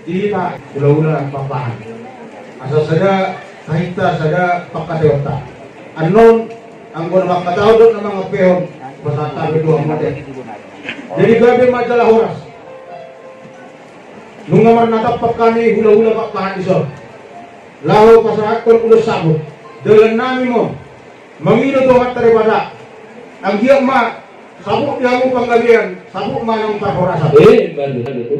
Di tak ula-ula papahan. Asa sada kahita sada pagkadewta. Anon ang kung makatawad ng mga peon pasatabi doang mati. Jadi gabi majalah oras. Nung naman natapak kami hula-hula papahan iso. Laho pasahat kon ulos sabot. Dalan namin mo. Mangino doon at taribada. Ang giyak ma sabuk dia mo panggabihan, sabuk manang parhorasan.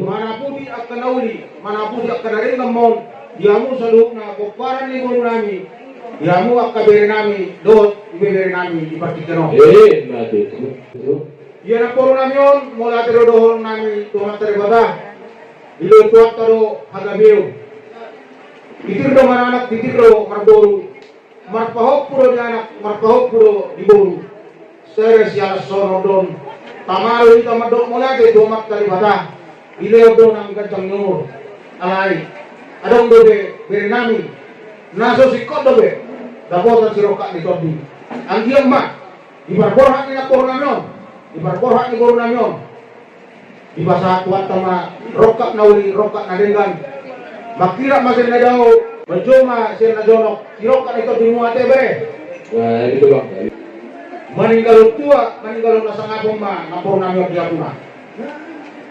Manapun di akan nauli, manapun di akan dari ngamon, dia mo sa loob na kuparan ni guru nami, dia mo akan beri nami, dot iberi nami di partikano. Dia na poro nami on, mula tero dohon nami tuhan teribada, ilo tuat taro hagabiyo. Itirdo mananak, itirdo marboru, marpahok puro di anak, marpahok puro di boru. Seres yang sonodon tamaru ita madok mula ke domak kalibata ileo don ang gajang nur alai adong dobe berinami naso sikot dobe dapotan siroka ni todi ang diam ma ibarborhak ni napor namyon ibarborhak ni guru namyon ibasa tuat tama rokak nauli rokak nadenggan makira masin na daw majoma sin na jonok siroka ni todi muate bere nah itu bang maninggal tua, maninggal na sa ngapong ma, napor namin ang diapuna.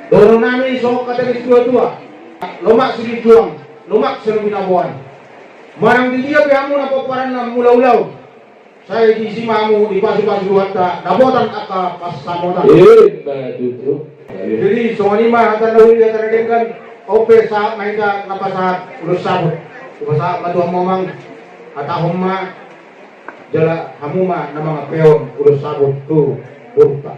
Doon namin so katalis tua-tua, lumak sige tuang, lumak sa binabuan. Marang di dia pihamu na paparan na mula-ulaw. Saya di simamu, di pasu-pasu luwata, nabotan aka pasamotan. Jadi, so anima, hatan na huli na tanadengkan, ope sa maika napasahat, ulos sabot. Pasahat matuang mamang, atahong ma, jala hamuma na mga peon ulos sabot tu burta.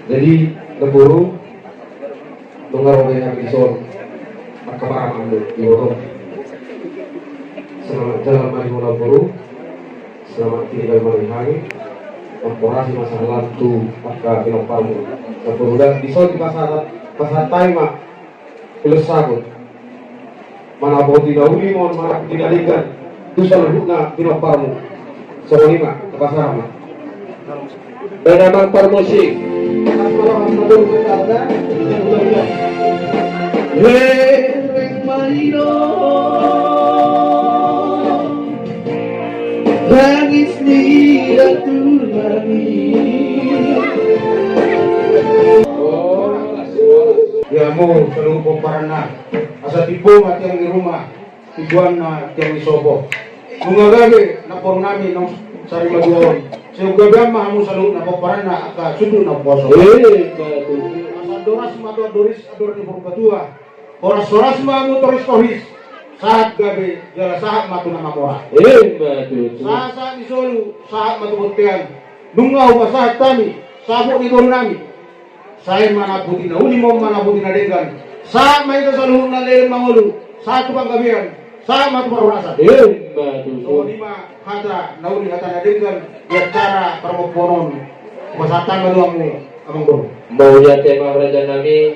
Jadi leburu mengarungi habisor makaparamang diurut. Selamat jalan mari leburu. Selamat tinggal mari korporasi masalah tu maka pinoparmu. Kemudian disor di pasar taima ulos sabot. Mana boti dahuli mohon mana tindakan tu selalu na pinoparmu. Sebolima ke pasar ma. Dan memang permusik. Lereng marino Langis ni datul mami Ya mo selalu paparan na asa tipo at yang di rumah tujuan na yang isobo. Mga gabi napor namin ng sari maduon. Sa gabi mahamu selalu napaparan na aka sudu na poso. Asa doras matua doris ador ni purbatua. Horas-horas mahamu toris saat gabi jala sahat matu na mamora. Saat isolu sahat matu butian. Nungaw masahat kami sabuk ni guru nami. Saya mana putih na uli mo mana putih na denggan. Saat may kasaluhong na leher mangulu. Saat tupang gabihan. Saat matu parurasan. So lima hata na uli hata na denggan. Ya cara permoponon. Masatan maluang mo amang guru. Mau ya tema raja nami